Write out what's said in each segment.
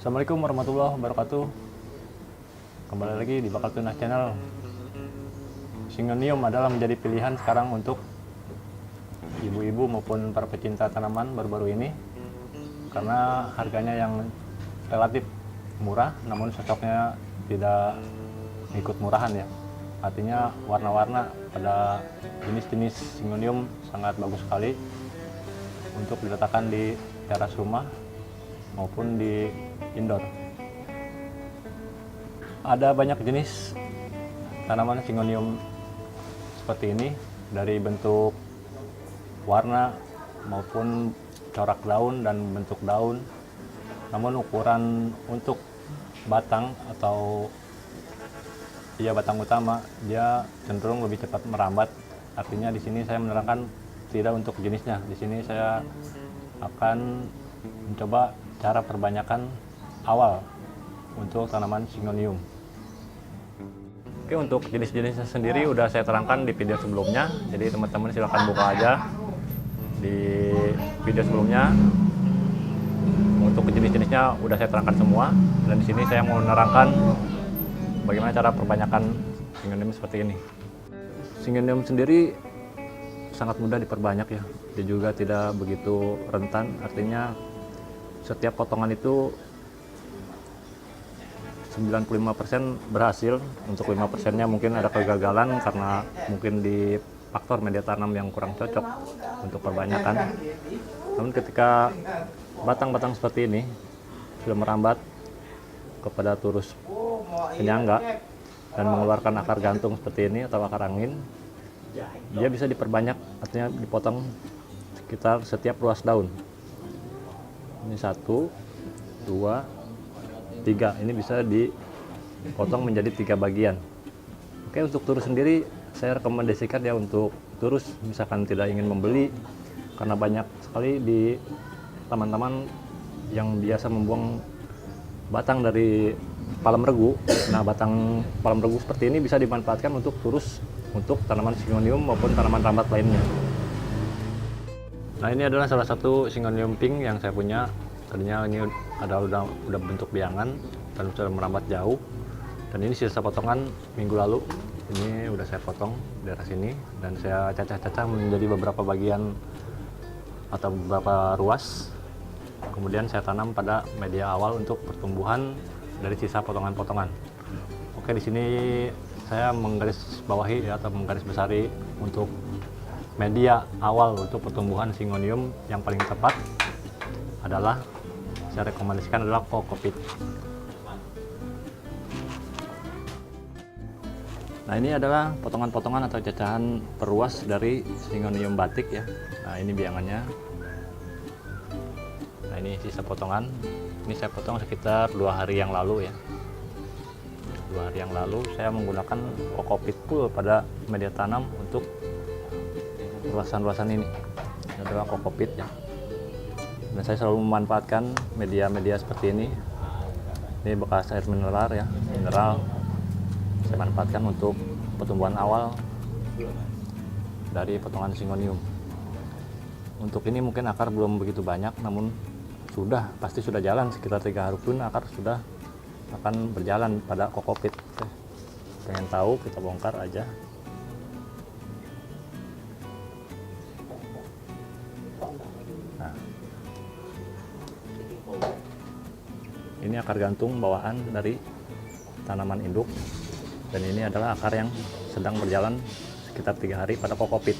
Assalamualaikum warahmatullahi wabarakatuh. Kembali lagi di Bakal Tunas Channel. Syngonium adalah menjadi pilihan sekarang untuk ibu-ibu maupun para pecinta tanaman baru-baru ini, karena harganya yang relatif murah, namun cocoknya tidak ikut murahan ya. Artinya warna-warna pada jenis-jenis Syngonium sangat bagus sekali untuk diletakkan di teras rumah maupun di indoor. Ada banyak jenis tanaman Syngonium seperti ini, dari bentuk warna maupun corak daun dan bentuk daun. Namun ukuran untuk batang atau batang utama dia cenderung lebih cepat merambat. Artinya di sini saya menerangkan tidak untuk jenisnya. Di sini saya akan mencoba cara perbanyakan awal untuk tanaman Syngonium. Oke, untuk jenis-jenisnya sendiri udah saya terangkan di video sebelumnya, jadi teman-teman silahkan buka aja di video sebelumnya. Untuk jenis-jenisnya udah saya terangkan semua, dan di sini saya mau menerangkan bagaimana cara perbanyakan Syngonium seperti ini. Syngonium sendiri sangat mudah diperbanyak ya, dia juga tidak begitu rentan, artinya setiap potongan itu 95% berhasil. Untuk 5%-nya mungkin ada kegagalan karena mungkin di faktor media tanam yang kurang cocok untuk perbanyakan. Namun ketika batang-batang seperti ini sudah merambat kepada turus penyangga dan mengeluarkan akar gantung seperti ini atau akar angin, dia bisa diperbanyak, artinya dipotong sekitar setiap ruas daun. Ini 1, 2, 3, ini bisa dipotong menjadi 3 bagian. Oke, untuk turus sendiri saya rekomendasikan ya, untuk turus misalkan tidak ingin membeli, karena banyak sekali di teman-teman yang biasa membuang batang dari palem regu. Nah, batang palem regu seperti ini bisa dimanfaatkan untuk turus untuk tanaman Syngonium maupun tanaman rambat lainnya. Nah, ini adalah salah satu Syngonium pink yang saya punya. Tadinya ini udah bentuk biangan dan sudah merambat jauh. Dan ini sisa potongan minggu lalu. Ini udah saya potong daerah sini dan saya cacah-cacah menjadi beberapa bagian atau beberapa ruas. Kemudian saya tanam pada media awal untuk pertumbuhan dari sisa potongan-potongan. Oke, di sini saya menggarisbawahi atau menggarisbesari untuk media awal untuk pertumbuhan Syngonium yang paling tepat adalah, saya rekomendasikan adalah kokopit. Nah, ini adalah potongan-potongan atau cacahan perluas dari Syngonium batik ya. Nah, ini biangannya. Nah, ini sisa potongan. Ini saya potong sekitar 2 hari yang lalu ya. 2 hari yang lalu saya menggunakan kokopit full pada media tanam untuk luasan-luasan ini. Ini adalah kokopit ya. Dan saya selalu memanfaatkan media-media seperti ini. Ini bekas air mineral ya, mineral. Saya manfaatkan untuk pertumbuhan awal dari potongan Syngonium. Untuk ini mungkin akar belum begitu banyak, namun pasti sudah jalan sekitar 3 hari pun akar sudah akan berjalan pada kokopit. Oke. Pengen tahu, kita bongkar aja. Nah, ini akar gantung bawaan dari tanaman induk, dan ini adalah akar yang sedang berjalan sekitar 3 hari pada kokopit.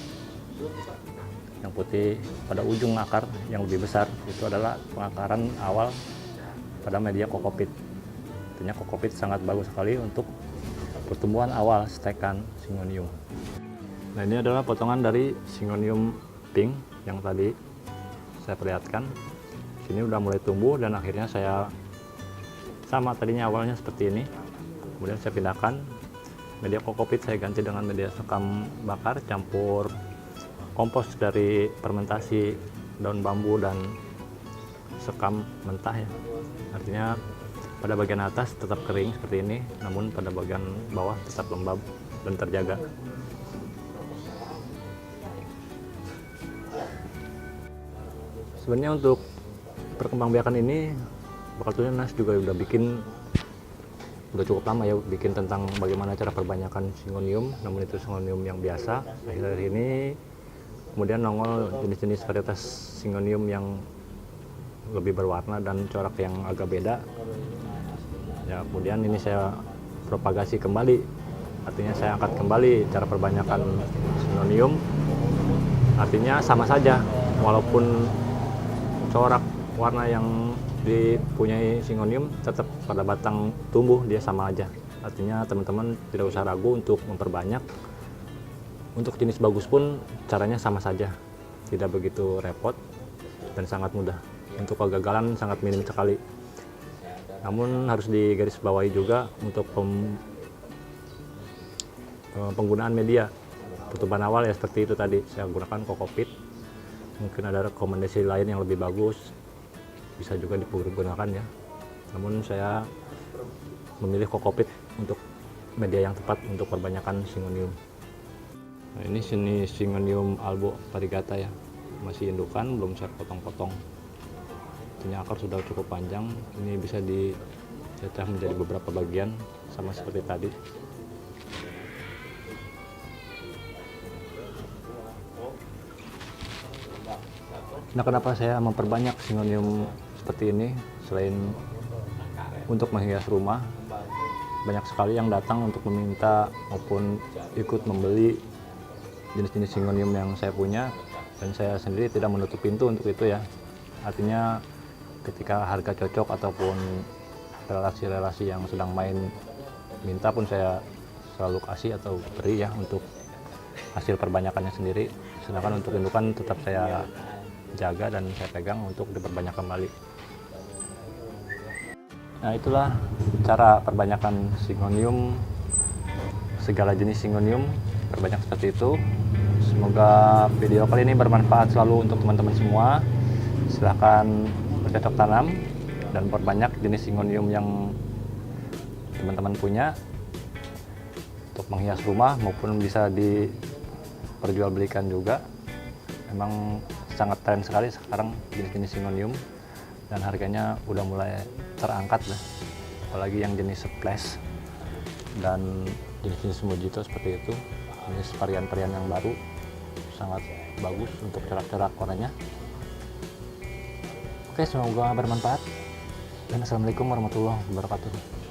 Yang putih pada ujung akar yang lebih besar itu adalah pengakaran awal pada media kokopit. Artinya kokopit sangat bagus sekali untuk pertumbuhan awal stekan Syngonium. Nah, ini adalah potongan dari Syngonium pink yang tadi saya perlihatkan. Sini udah mulai tumbuh dan akhirnya saya sama, tadinya awalnya seperti ini. Kemudian saya pindahkan media kokopit, saya ganti dengan media sekam bakar campur kompos dari fermentasi daun bambu dan sekam mentah ya. Artinya pada bagian atas tetap kering seperti ini, namun pada bagian bawah tetap lembab dan terjaga. Sebenarnya untuk perkembangbiakan ini Sebetulnya Nas juga udah cukup lama ya bikin tentang bagaimana cara perbanyakan Syngonium, namun itu Syngonium yang biasa. Akhir-akhir ini kemudian nongol jenis-jenis varietas Syngonium yang lebih berwarna dan corak yang agak beda. Ya, kemudian ini saya propagasi kembali, artinya saya angkat kembali cara perbanyakan Syngonium. Artinya sama saja, walaupun corak warna yang dipunyai Syngonium tetap pada batang tumbuh dia sama aja. Artinya teman-teman tidak usah ragu untuk memperbanyak. Untuk jenis bagus pun caranya sama saja, tidak begitu repot dan sangat mudah. Untuk kegagalan sangat minim sekali. Namun harus digarisbawahi juga untuk penggunaan media. Tutupan awal ya seperti itu tadi, saya gunakan kokopit. Mungkin ada rekomendasi lain yang lebih bagus, bisa juga digunakan ya. Namun saya memilih kokopit untuk media yang tepat untuk perbanyakan Syngonium. Nah, ini sini Syngonium albo variegata ya, masih indukan, belum saya potong-potong. Artinya akar sudah cukup panjang, ini bisa dicacah menjadi beberapa bagian sama seperti tadi. Nah, kenapa saya memperbanyak Syngonium seperti ini? Selain untuk menghias rumah, banyak sekali yang datang untuk meminta maupun ikut membeli jenis-jenis Syngonium yang saya punya, dan saya sendiri tidak menutup pintu untuk itu ya. Artinya ketika harga cocok ataupun relasi-relasi yang sedang main minta pun saya selalu kasih atau beri ya untuk hasil perbanyakannya sendiri. Sedangkan untuk indukan tetap saya jaga dan saya pegang untuk diperbanyak kembali. Nah, itulah cara perbanyakan Syngonium, segala jenis Syngonium perbanyak seperti itu. Semoga video kali ini bermanfaat selalu untuk teman-teman semua. Silahkan bercocok tanam dan perbanyak jenis Syngonium yang teman-teman punya untuk menghias rumah maupun bisa diperjualbelikan juga. Memang sangat tren sekali sekarang jenis-jenis Syngonium dan harganya udah mulai terangkat lah. Apalagi yang jenis splash dan jenis-jenis mojito seperti itu, jenis varian-varian yang baru sangat bagus untuk corak-corak warnanya. Oke, semoga bermanfaat dan assalamualaikum warahmatullahi wabarakatuh.